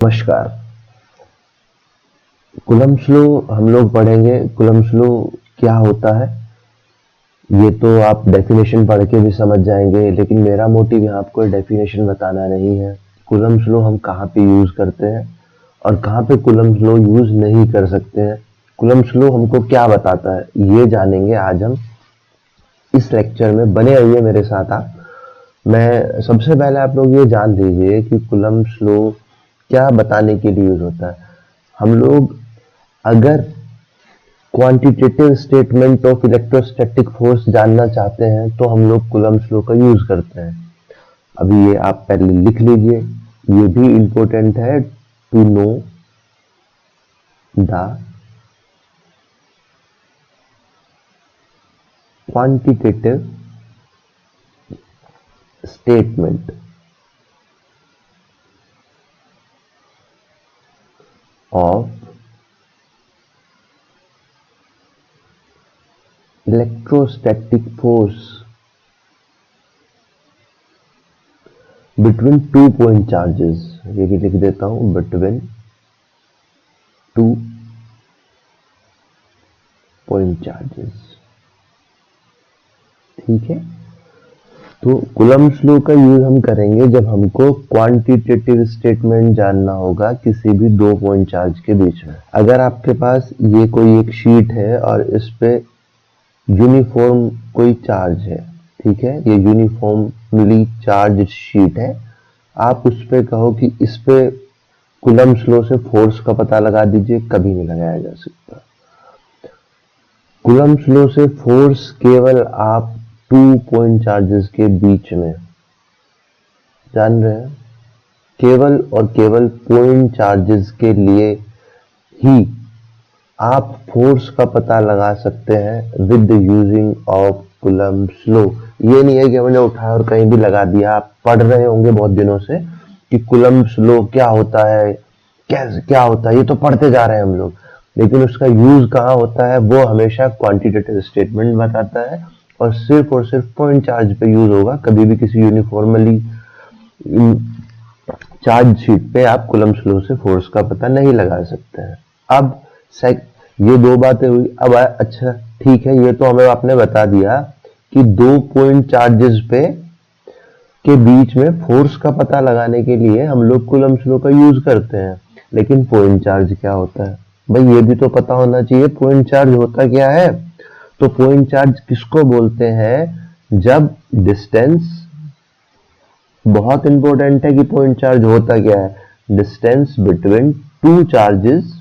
नमस्कार। Coulomb's law हम लोग पढ़ेंगे। कूलम्ब्स लॉ क्या होता है ये तो आप डेफिनेशन पढ़ के भी समझ जाएंगे, लेकिन मेरा मोटिव यहाँ आपको डेफिनेशन बताना नहीं है। कूलम्ब्स लॉ हम कहाँ पे यूज करते हैं और कहाँ पे कूलम्ब्स लॉ यूज नहीं कर सकते हैं, कूलम्ब्स लॉ हमको क्या बताता है, ये जानेंगे आज हम इस लेक्चर में। बने रहिए मेरे साथ आप। मैं सबसे पहले आप लोग ये जान लीजिए कि कूलम्ब्स लॉ क्या बताने के लिए यूज होता है। हम लोग अगर quantitative statement of electrostatic force जानना चाहते हैं तो हम लोग कूलम्ब्स लॉ का यूज करते हैं। अभी ये आप पहले लिख लीजिए, ये भी इंपॉर्टेंट है to know the quantitative statement of electrostatic force between two point charges. ये भी लिख देता हूं, बिटवीन टू पॉइंट चार्जेस। ठीक है, तो कूलम्ब्स लॉ का यूज हम करेंगे जब हमको क्वांटिटेटिव स्टेटमेंट जानना होगा किसी भी दो पॉइंट चार्ज के बीच में। अगर आपके पास ये कोई एक शीट है और इस पे यूनिफॉर्म कोई चार्ज है, ठीक है, ये यूनिफॉर्मली चार्ज शीट है, आप उस पे कहो कि इस पे कूलम्ब्स लॉ से फोर्स का पता लगा दीजिए, कभी नहीं लगाया जा सकता। कूलम्ब्स लॉ से फोर्स केवल आप टू पॉइंट चार्जेस के बीच में जान रहे हैं। केवल और केवल पॉइंट चार्जेस के लिए ही आप फोर्स का पता लगा सकते हैं with using of Coulomb's law. ये नहीं है कि हमने उठाया और कहीं भी लगा दिया। आप पढ़ रहे होंगे बहुत दिनों से कि कूलम्ब्स लॉ क्या होता है, कैसे क्या होता है, ये तो पढ़ते जा रहे हैं हम लोग, लेकिन उसका यूज कहाँ होता है वो हमेशा क्वांटिटेटिव स्टेटमेंट बताता है और सिर्फ पॉइंट चार्ज पे यूज होगा। कभी भी किसी यूनिफॉर्मली चार्ज शीट पे आप कूलम्ब्स लॉ से फोर्स का पता नहीं लगा सकते हैं। अब ये दो बातें हुई। अब अच्छा ठीक है, ये तो हमें आपने बता दिया कि दो पॉइंट चार्जेस पे के बीच में फोर्स का पता लगाने के लिए हम लोग कूलम्ब्स लॉ का यूज करते हैं, लेकिन पॉइंट चार्ज क्या होता है भाई, ये भी तो पता होना चाहिए। पॉइंट चार्ज होता क्या है? तो पॉइंट चार्ज किसको बोलते हैं? जब डिस्टेंस, बहुत इंपॉर्टेंट है कि पॉइंट चार्ज होता क्या है, distance between two charges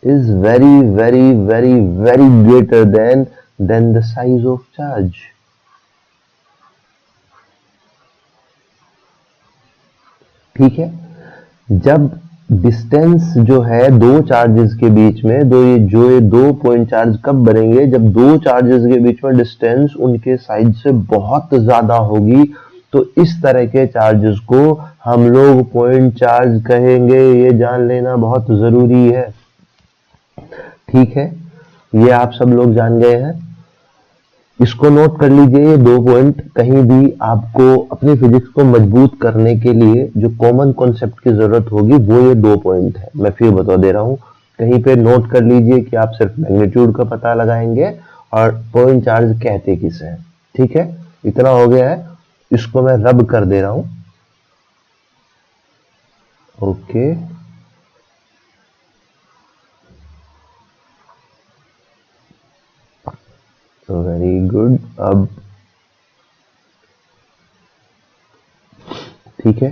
is very greater than the size of charge। ठीक है, जब डिस्टेंस जो है दो चार्जेस के बीच में, ये दो पॉइंट चार्ज कब बनेंगे? जब दो चार्जेस के बीच में डिस्टेंस उनके साइड से बहुत ज्यादा होगी, तो इस तरह के चार्जेस को हम लोग पॉइंट चार्ज कहेंगे। ये जान लेना बहुत जरूरी है। ठीक है, ये आप सब लोग जान गए हैं। इसको नोट कर लीजिए, ये दो पॉइंट। कहीं भी आपको अपनी फिजिक्स को मजबूत करने के लिए जो कॉमन कॉन्सेप्ट की जरूरत होगी वो ये दो पॉइंट है। मैं फिर बता दे रहा हूं, कहीं पे नोट कर लीजिए कि आप सिर्फ मैग्नीट्यूड का पता लगाएंगे और पॉइंट चार्ज कहते किसे हैं। ठीक है, इतना हो गया है। इसको मैं रब कर दे रहा हूं। Okay, very good. अब ठीक है,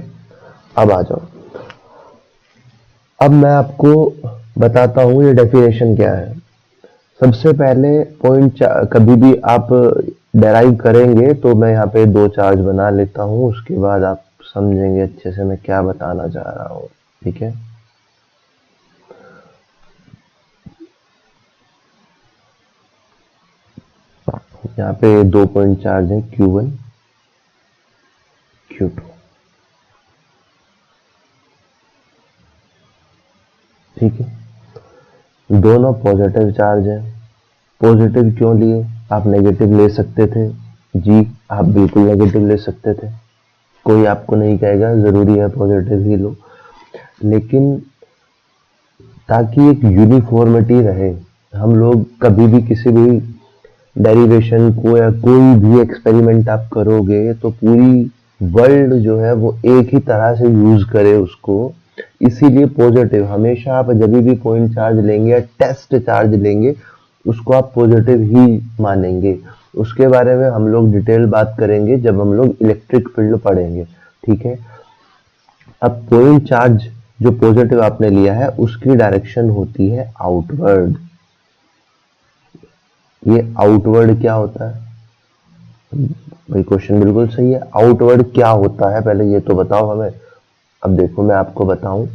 अब आ जाओ। अब मैं आपको बताता हूं ये डेफिनेशन क्या है। सबसे पहले कभी भी आप डेराइव करेंगे तो मैं यहाँ पे दो चार्ज बना लेता हूं, उसके बाद आप समझेंगे अच्छे से मैं क्या बताना चाह रहा हूं। ठीक है, यहाँ पे दो पॉइंट चार्ज है, Q1 Q2। ठीक है, दोनों पॉजिटिव चार्ज है। पॉजिटिव क्यों लिए? आप नेगेटिव ले सकते थे जी, आप बिल्कुल नेगेटिव ले सकते थे, कोई आपको नहीं कहेगा जरूरी है पॉजिटिव ही लो, लेकिन ताकि एक यूनिफॉर्मिटी रहे, हम लोग कभी भी किसी भी डेरिवेशन को या कोई भी एक्सपेरिमेंट आप करोगे तो पूरी वर्ल्ड जो है वो एक ही तरह से यूज करे उसको। इसीलिए पॉजिटिव हमेशा आप जब भी पॉइंट चार्ज लेंगे या टेस्ट चार्ज लेंगे उसको आप पॉजिटिव ही मानेंगे। उसके बारे में हम लोग डिटेल बात करेंगे जब हम लोग इलेक्ट्रिक फील्ड पढ़ेंगे, ठीक है। अब पॉइंट चार्ज जो पॉजिटिव आपने लिया है उसकी डायरेक्शन होती है आउटवर्ड। ये आउटवर्ड क्या होता है भाई, क्वेश्चन बिल्कुल सही है। आउटवर्ड क्या होता है पहले ये तो बताओ हमें। अब देखो मैं आपको बताऊं,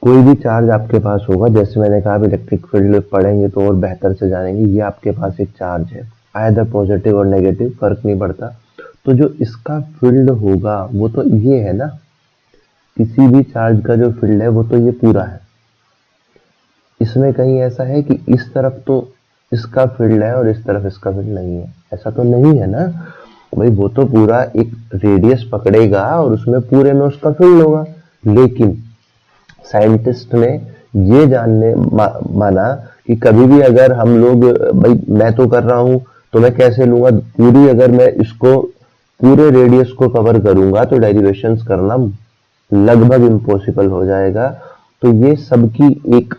कोई भी चार्ज आपके पास होगा, जैसे मैंने कहा इलेक्ट्रिक फील्ड पढ़ेंगे तो और बेहतर से जानेंगे। ये आपके पास एक चार्ज है, आइदर पॉजिटिव और नेगेटिव फर्क नहीं पड़ता। तो जो इसका फील्ड होगा वो तो ये है ना, किसी भी चार्ज का जो फील्ड है वो तो ये पूरा है। इसमें कहीं ऐसा है कि इस तरफ तो इसका फील्ड है और इस तरफ इसका फील्ड नहीं है, ऐसा तो नहीं है ना भाई। वो तो पूरा एक रेडियस पकड़ेगा और उसमें पूरे में उसका फील्ड होगा। लेकिन साइंटिस्ट ने ये जानने माना कि कभी भी अगर हम लोग, भाई मैं तो कर रहा हूं तो मैं कैसे लूंगा पूरी, अगर मैं इसको पूरे रेडियस को कवर करूंगा तो डेरिवेशंस करना लगभग इम्पॉसिबल हो जाएगा। तो ये सबकी एक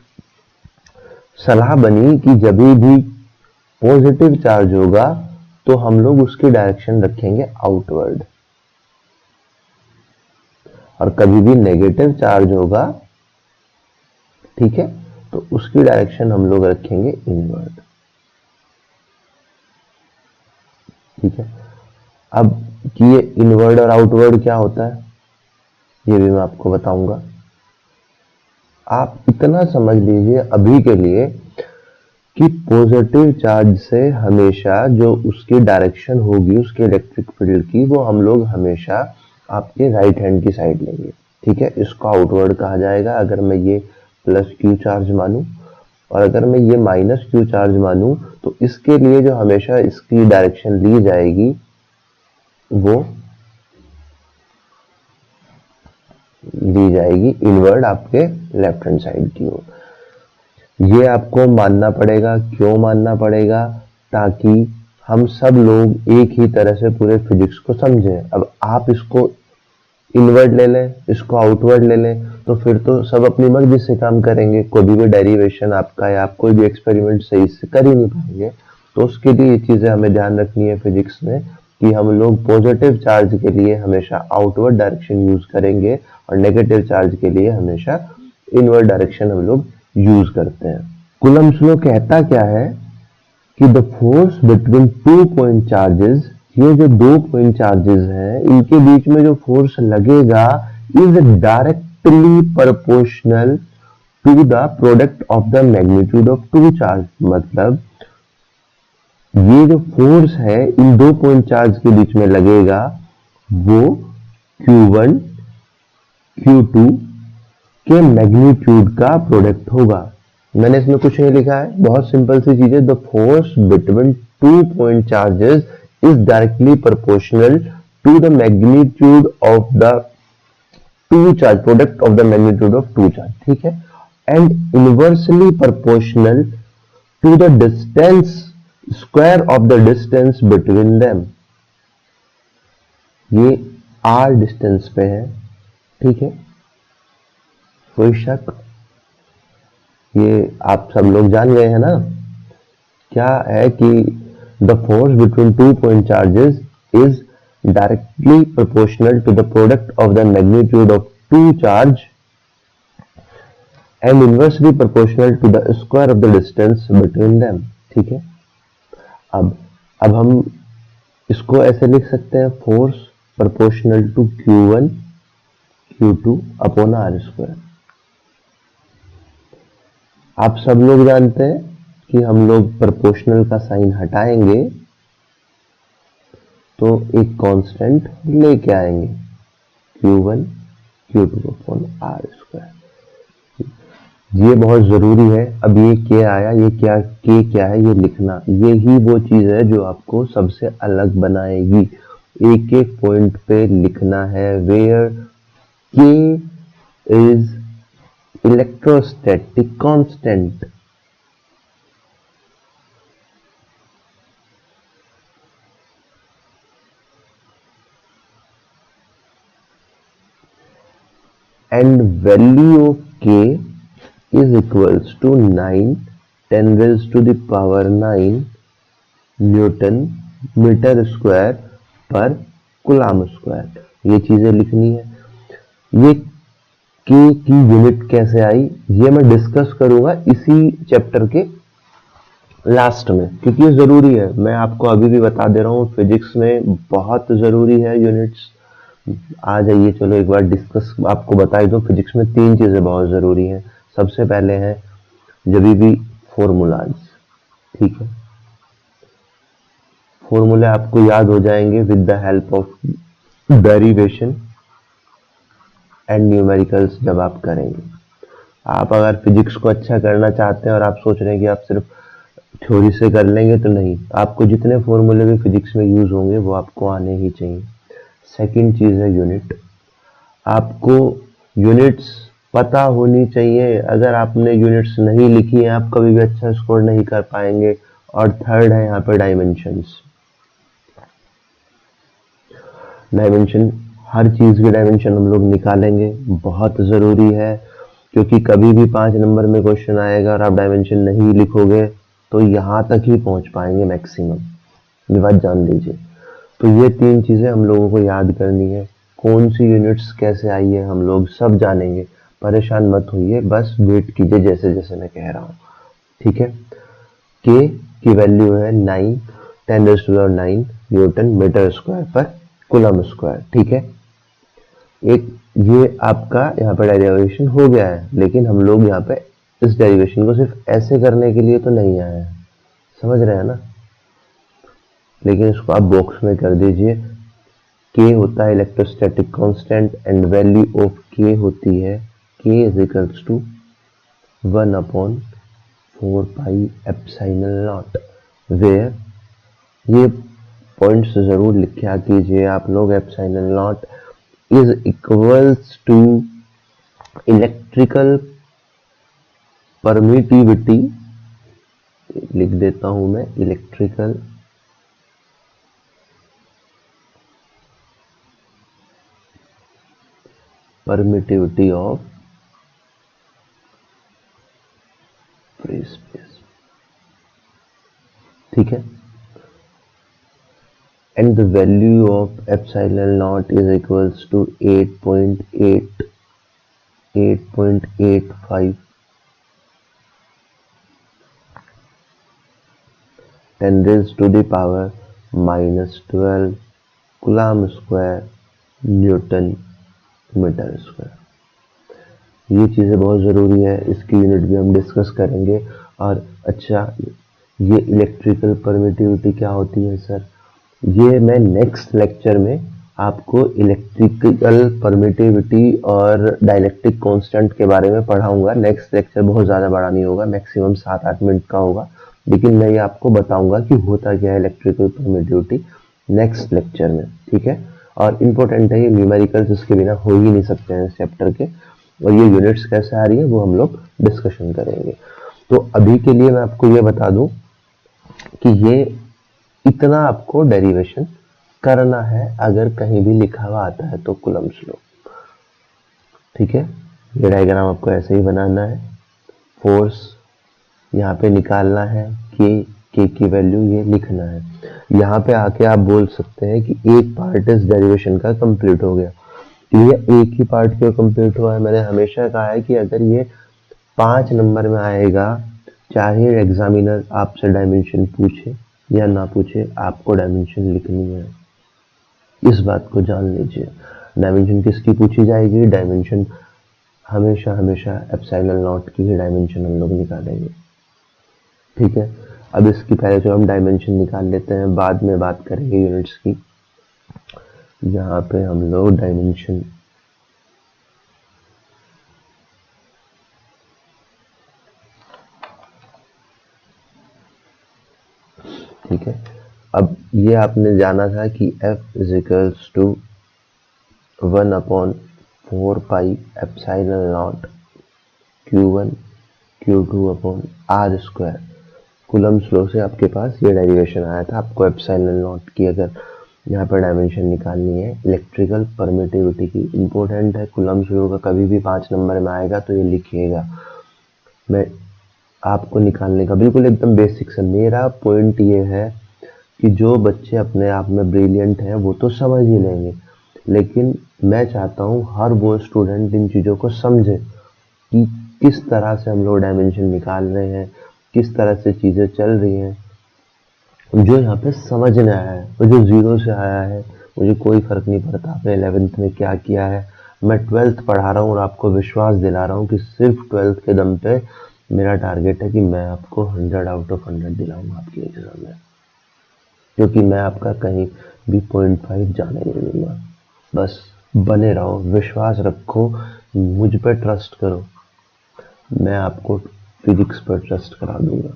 सलाह बनी कि जब भी पॉजिटिव चार्ज होगा तो हम लोग उसकी डायरेक्शन रखेंगे आउटवर्ड, और कभी भी नेगेटिव चार्ज होगा, ठीक है, तो उसकी डायरेक्शन हम लोग रखेंगे इनवर्ड, ठीक है। अब कि ये इनवर्ड और आउटवर्ड क्या होता है ये भी मैं आपको बताऊंगा। आप इतना समझ लीजिए अभी के लिए कि पॉजिटिव चार्ज से हमेशा जो उसकी डायरेक्शन होगी उसके इलेक्ट्रिक फील्ड की, वो हम लोग हमेशा आपके राइट हैंड की साइड लेंगे, ठीक है। इसको आउटवर्ड कहा जाएगा अगर मैं ये प्लस क्यू चार्ज मानूं, और अगर मैं ये माइनस क्यू चार्ज मानूं तो इसके लिए जो हमेशा इसकी डायरेक्शन ली जाएगी वो ली जाएगी इनवर्ड आपके लेफ्ट हैंड साइड की ओर। ये आपको मानना पड़ेगा। क्यों मानना पड़ेगा? ताकि हम सब लोग एक ही तरह से पूरे फिजिक्स को समझें। अब आप इसको इनवर्ड ले लें, इसको आउटवर्ड ले लें, तो फिर तो सब अपनी मर्जी से काम करेंगे, कोई भी डेरिवेशन आपका या आप कोई भी एक्सपेरिमेंट सही से कर ही नहीं पाएंगे। तो उसके लिए ये चीजें हमें ध्यान रखनी है फिजिक्स में कि हम लोग पॉजिटिव चार्ज के लिए हमेशा आउटवर्ड डायरेक्शन यूज करेंगे और नेगेटिव चार्ज के लिए हमेशा इनवर्ड डायरेक्शन हम लोग यूज करते हैं। कूलम्ब्स लॉ कहता क्या है कि the force between 2 point charges, ये जो 2 पॉइंट चार्जेस हैं इनके बीच में जो फोर्स लगेगा is directly proportional to the product of the magnitude of 2 charge. मतलब ये जो फोर्स है इन 2 पॉइंट चार्ज के बीच में लगेगा वो Q1 Q2 के मैग्नीट्यूड का प्रोडक्ट होगा। मैंने इसमें कुछ नहीं लिखा है, बहुत सिंपल सी चीज है। The force between 2 point charges is directly proportional to the magnitude of the 2 charge, product of the magnitude of 2 charge, ठीक है, and inversely proportional to the distance square of the distance between them. ये r distance पे है, ठीक है, कोई शक? ये आप सब लोग जान गए हैं ना। क्या है कि the force between 2 point charges is directly proportional to the product of the magnitude of 2 charge and inversely proportional to the square of the distance between them, ठीक है। अब हम इसको ऐसे लिख सकते हैं, force proportional to Q1 Q2 upon r square. आप सब लोग जानते हैं कि हम लोग प्रोपोर्शनल का साइन हटाएंगे तो एक कांस्टेंट लेके आएंगे, Q1 Q2 upon r square. ये बहुत जरूरी है। अब ये K आया, ये K क्या है ये लिखना, ये ही वो चीज है जो आपको सबसे अलग बनाएगी। एक एक पॉइंट पे लिखना है, वेयर के is electrostatic constant. and value of k is equals to 9 10 raised to the power 9 newton metre square पर कूलम स्क्वायर। ये चीजें लिखनी है। ये के की यूनिट कैसे आई ये मैं डिस्कस करूंगा इसी चैप्टर के लास्ट में, क्योंकि ये जरूरी है। मैं आपको अभी भी बता दे रहा हूँ, फिजिक्स में बहुत जरूरी है यूनिट्स। आ जाइए, चलो एक बार डिस्कस आपको बता दूं। फिजिक्स में तीन चीजें बहुत जरूरी हैं। सबसे पहले है जब भी फॉर्मूलाज, ठीक है। फॉर्मूले आपको याद हो जाएंगे with the help of derivation and numericals जब आप करेंगे। आप अगर फिजिक्स को अच्छा करना चाहते हैं और आप सोच रहे हैं कि आप सिर्फ थ्योरी से कर लेंगे, तो नहीं, आपको जितने फॉर्मूले भी फिजिक्स में यूज होंगे वो आपको आने ही चाहिए। सेकंड चीज है यूनिट। आपको यूनिट्स पता होनी चाहिए। अगर आपने यूनिट्स नहीं लिखी है आप कभी भी अच्छा स्कोर नहीं कर पाएंगे। और थर्ड है यहाँ पे डायमेंशंस। डायमेंशन, हर चीज की डायमेंशन हम लोग निकालेंगे, बहुत जरूरी है। क्योंकि कभी भी 5 नंबर में क्वेश्चन आएगा और आप डायमेंशन नहीं लिखोगे तो यहाँ तक ही पहुंच पाएंगे मैक्सिमम। ये बात जान लीजिए। तो ये तीन चीजें हम लोगों को याद करनी है। कौन सी यूनिट्स कैसे आई है हम लोग सब जानेंगे। परेशान मत होइए, बस वेट कीजिए जैसे जैसे मैं कह रहा हूँ, ठीक है। के की वैल्यू है 9 10⁹ न्यूटन मीटर स्क्वायर पर कूलम स्क्वायर, ठीक है। एक ये आपका यहाँ पे डेरिवेशन हो गया है, लेकिन हम लोग यहाँ पे इस डेरिवेशन को सिर्फ ऐसे करने के लिए तो नहीं आए हैं, समझ रहे हैं ना। लेकिन इसको आप बॉक्स में कर दीजिए। के होता है electrostatic constant and value of के होती है के is equals to 1/4 pi epsilon naught. Where, ये पॉइंट्स जरूर लिखा कीजिए आप लोग। Epsilon naught is equals to electrical permittivity, लिख देता हूं मैं, electrical permittivity of free space, ठीक है। And the value of epsilon naught is equals to 8.85 10 raised to the power -12 coulomb square newton metre square. ये चीजें बहुत जरूरी है, इसकी यूनिट भी हम डिस्कस करेंगे। और अच्छा, ये इलेक्ट्रिकल परमिटिविटी क्या होती है सर, ये मैं नेक्स्ट लेक्चर में आपको इलेक्ट्रिकल परमिटिविटी और डाइलेक्ट्रिक कांस्टेंट के बारे में पढ़ाऊंगा। नेक्स्ट लेक्चर बहुत ज्यादा बड़ा नहीं होगा, मैक्सिमम 7-8 मिनट का होगा, लेकिन मैं ये आपको बताऊंगा कि होता क्या है इलेक्ट्रिकल परमिटिविटी नेक्स्ट लेक्चर में, ठीक है। और इम्पोर्टेंट है, ये न्यूमेरिकल्स इसके बिना हो ही नहीं सकते हैं इस चैप्टर के। और ये यूनिट्स कैसे आ रही है वो हम लोग डिस्कशन करेंगे। तो अभी के लिए मैं आपको ये बता दूं कि ये इतना आपको डेरिवेशन करना है, अगर कहीं भी लिखा हुआ आता है तो कूलम्स लो, ठीक है। ये डायग्राम आपको ऐसे ही बनाना है। फोर्स यहाँ पे निकालना है, के की वैल्यू ये लिखना है। यहाँ पे आके आप बोल सकते हैं कि एक पार्ट इस डेरिवेशन का कंप्लीट हो गया। ये एक ही पार्ट क्यों कंप्लीट हुआ है, मैंने हमेशा कहा है कि अगर ये 5 नंबर में आएगा, चाहे एग्जामिनर आपसे डायमेंशन पूछे या ना पूछे, आपको डायमेंशन लिखनी है। इस बात को जान लीजिए। डायमेंशन किसकी पूछी जाएगी, डायमेंशन हमेशा हमेशा एप्सिलॉन नॉट की ही डायमेंशन हम लोग निकालेंगे, ठीक है। अब इसकी पहले जो हम डायमेंशन निकाल लेते हैं, बाद में बात करेंगे यूनिट्स की। यहाँ पे हम लोग डायमेंशन ठीक है, अब ये आपने जाना था कि F is equals to 1/4 pi epsilon naught Q1 Q2 upon R square. Coulomb's law से आपके पास ये डेरिवेशन आया था। आपको एप्सिलॉन नॉट की अगर यहाँ पर डायमेंशन निकालनी है इलेक्ट्रिकल परमिटिविटी की, इंपॉर्टेंट है। कूलम्ब्स लॉ का कभी भी 5 नंबर में आएगा तो ये लिखिएगा। मैं आपको निकालने का बिल्कुल एकदम बेसिक से, मेरा पॉइंट ये है कि जो बच्चे अपने आप में ब्रिलियंट हैं वो तो समझ ही लेंगे, लेकिन मैं चाहता हूँ हर वो स्टूडेंट इन चीज़ों को समझे कि किस तरह से हम लोग डायमेंशन निकाल रहे हैं, किस तरह से चीज़ें चल रही हैं। जो यहाँ पे समझने आया है, वो जो जीरो से आया है, मुझे कोई फर्क नहीं पड़ता आपने 11th में क्या किया है। मैं 12th पढ़ा रहा हूँ और आपको विश्वास दिला रहा हूँ कि सिर्फ 12th के दम पे मेरा टारगेट है कि मैं आपको 100 आउट ऑफ 100 दिलाऊंगा आपके एग्जाम में, क्योंकि मैं आपका कहीं भी 0.5 जाने नहीं दूंगा। बस बने रहो, विश्वास रखो, मुझ पर ट्रस्ट करो, मैं आपको फिजिक्स पर ट्रस्ट करा दूंगा।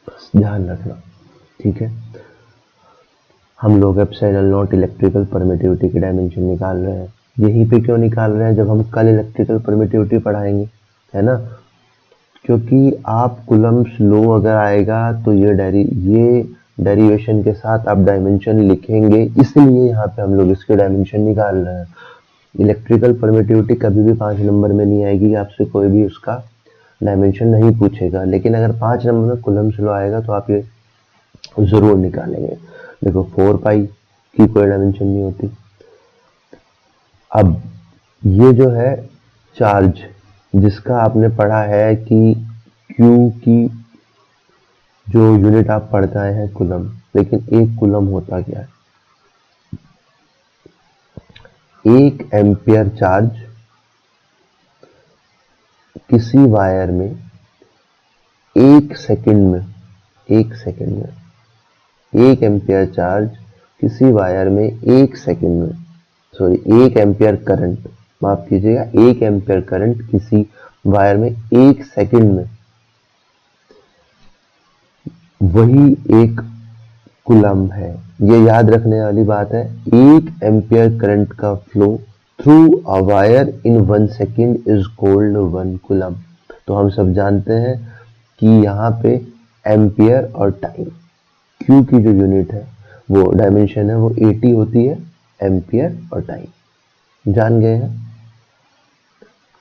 बस ध्यान रखना, ठीक है। हम लोग एप्सिलॉन नॉट इलेक्ट्रिकल परमिटिविटी की डायमेंशन निकाल रहे हैं। यहीं पे क्यों निकाल रहे हैं, जब हम कल इलेक्ट्रिकल परमिटिविटी पढ़ाएंगे, है ना। क्योंकि आप कूलम्ब्स लॉ अगर आएगा तो ये डेरिवेशन के साथ आप डायमेंशन लिखेंगे, इसलिए यहाँ पे हम लोग इसके डायमेंशन निकाल रहे हैं। इलेक्ट्रिकल परमिटिविटी कभी भी 5 नंबर में नहीं आएगी, आपसे कोई भी उसका डायमेंशन नहीं पूछेगा, लेकिन अगर 5 नंबर में कूलम्ब्स लॉ आएगा तो आप ये जरूर निकालेंगे। देखो 4 पाई की कोई डायमेंशन नहीं होती। अब ये जो है चार्ज, जिसका आपने पढ़ा है कि Q की जो यूनिट आप पढ़ते आए हैं कूलम, लेकिन एक कूलम होता क्या है, 1 एम्पियर चार्ज किसी वायर में 1 सेकंड में 1 एम्पियर चार्ज किसी वायर में 1 सेकंड में, सॉरी 1 एम्पियर करंट, माफ कीजिएगा, 1 एम्पियर करंट किसी वायर में 1 सेकंड में, वही एक कूलम है। ये याद रखने वाली बात है। 1 एम्पियर करंट का flow through a wire in 1 second is called 1 coulomb. तो हम सब जानते हैं कि यहाँ पे एम्पियर और टाइम, क्यू की जो यूनिट है, वो डायमेंशन है, वो 80 होती है, एम्पियर और टाइम। जान गए हैं।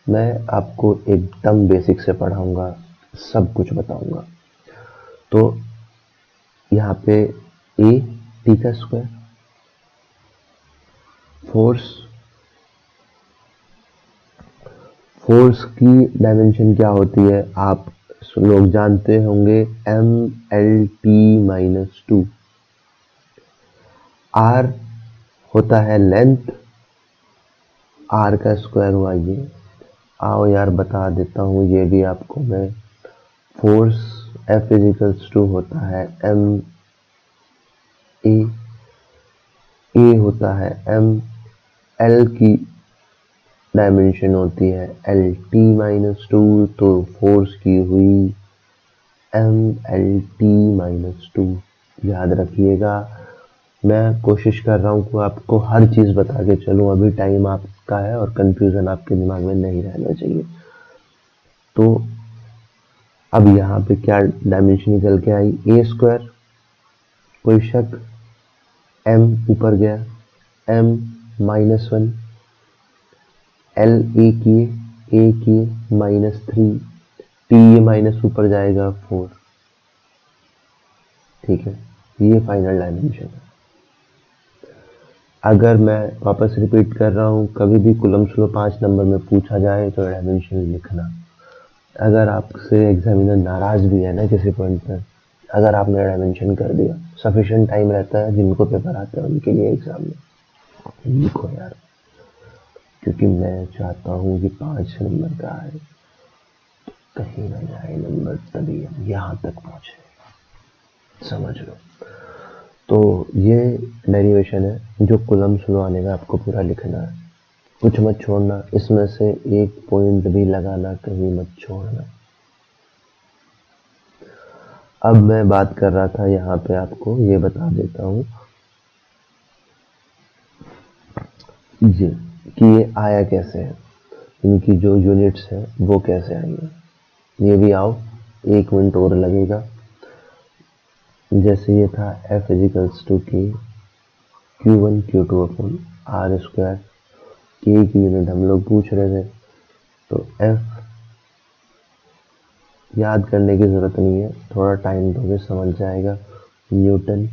मैं आपको एकदम बेसिक से पढ़ाऊंगा, सब कुछ बताऊंगा। तो यहाँ पे ए टी का स्क्वायर, फोर्स की डायमेंशन क्या होती है आप लोग जानते होंगे, mLT-2। आर होता है लेंथ, आर का स्क्वायर हुआ ये। आओ यार बता देता हूँ ये भी आपको मैं। फोर्स F इजिकल्स टू होता है m ए होता है m, L की डायमेंशन होती है LT-2, तो फोर्स की हुई mLT-2। याद रखिएगा, मैं कोशिश कर रहा हूँ कि आपको हर चीज़ बता के चलूँ, अभी टाइम आपका है और कंफ्यूजन आपके दिमाग में नहीं रहना चाहिए। तो अब यहाँ पे क्या डायमेंशन निकल के आई, ए स्क्वायर, कोई शक, m ऊपर गया, m-1, L ए किए -3, टी ये माइनस ऊपर जाएगा 4, ठीक है। ये फाइनल डायमेंशन है। अगर मैं वापस रिपीट कर रहा हूँ, कभी भी कूलम्ब्स लॉ 5 नंबर में पूछा जाए तो डायमेंशन लिखना। अगर आपसे एग्जामिनर नाराज भी है ना किसी पॉइंट पर, अगर आपने डायमेंशन कर दिया, सफिशिएंट टाइम रहता है जिनको पेपर आते हैं उनके लिए एग्जाम में, लिखो यार, क्योंकि मैं चाहता हूँ कि 5 नंबर का आए, कहीं ना जाए नंबर, तभी हम यहाँ तक पहुँचे, समझ लो। तो ये डेरिवेशन है जो कूलम्ब्स लॉ आने में आपको पूरा लिखना है, कुछ मत छोड़ना, इसमें से एक पॉइंट भी लगाना कहीं मत छोड़ना। अब मैं बात कर रहा था यहाँ पे, आपको ये बता देता हूँ जी कि ये आया कैसे है, इनकी जो यूनिट्स है वो कैसे आई है। ये भी आओ 1 मिनट और लगेगा। जैसे ये था F इजिकल्स टू के Q1 Q2 अपन R स्क्वायर, के की यूनिट हम लोग पूछ रहे थे, तो F याद करने की ज़रूरत नहीं है, थोड़ा टाइम दोगे समझ जाएगा, न्यूटन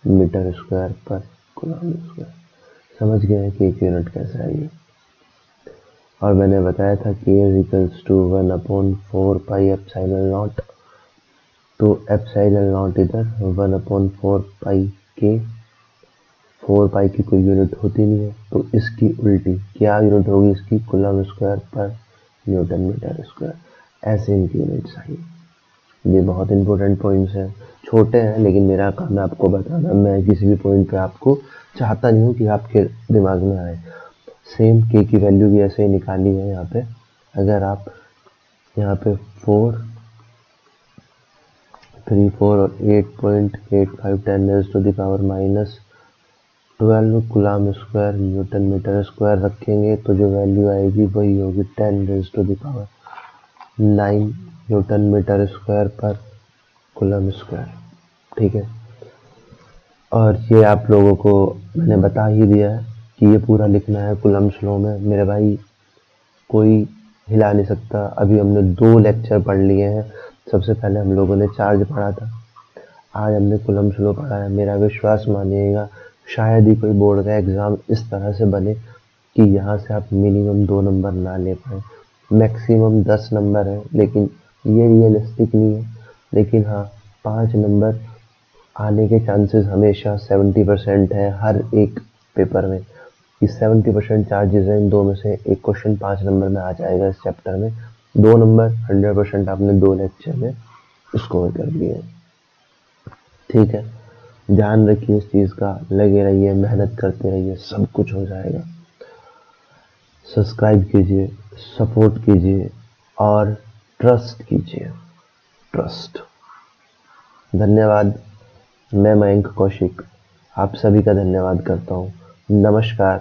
मीटर स्क्वायर पर कूलम स्क्वायर। समझ गए कि एक यूनिट कैसे आई है। और मैंने बताया था k is equals to 1/4 pi epsilon naught, तो एप्सिलॉन नॉट इधर 1/4 पाई के, 4 पाई की कोई यूनिट होती नहीं है, तो इसकी उल्टी क्या यूनिट होगी इसकी, कूलम स्क्वायर पर न्यूटन मीटर स्क्वायर। ऐसे इनकी यूनिट्स आई। ये बहुत इंपॉर्टेंट पॉइंट्स हैं, छोटे हैं लेकिन मेरा काम है आपको बताना। मैं किसी भी पॉइंट पे आपको चाहता नहीं हूँ कि आपके दिमाग में आए। सेम के की वैल्यू भी ऐसे ही निकाली है यहाँ पे। अगर आप यहाँ पे 4, 3, 4 और 8.85 10⁻⁻12 coulomb square newton metre square रखेंगे तो जो वैल्यू आएगी वही होगी 10⁻⁹ न्यूटन मीटर स्क्वायर पर कूलम स्क्वायर। ठीक है, और ये आप लोगों को मैंने बता ही दिया है कि ये पूरा लिखना है कूलम्स लॉ में। मेरे भाई कोई हिला नहीं सकता। अभी हमने 2 लेक्चर पढ़ लिए हैं। सबसे पहले हम लोगों ने चार्ज पढ़ा था, आज हमने कूलम्स लॉ पढ़ा है। मेरा विश्वास मानिएगा, शायद ही कोई बोर्ड का एग्ज़ाम इस तरह से बने कि यहाँ से आप मिनिमम 2 नंबर ना ले पाएँ। मैक्सिमम 10 नंबर है, लेकिन ये रियलिस्टिक नहीं है। लेकिन हाँ, 5 नंबर आने के चांसेस हमेशा 70% है हर एक पेपर में, कि 70% चार्जेस हैं इन 2 में से एक क्वेश्चन 5 नंबर में आ जाएगा इस चैप्टर में। 2 नंबर 100% आपने 2 लेक्चर में स्कोर कर लिए। ठीक है, ध्यान रखिए इस चीज़ का, लगे रहिए, मेहनत करते रहिए, सब कुछ हो जाएगा। सब्सक्राइब कीजिए, सपोर्ट कीजिए और ट्रस्ट कीजिए, ट्रस्ट। धन्यवाद। मैं मयंक कौशिक आप सभी का धन्यवाद करता हूँ। नमस्कार।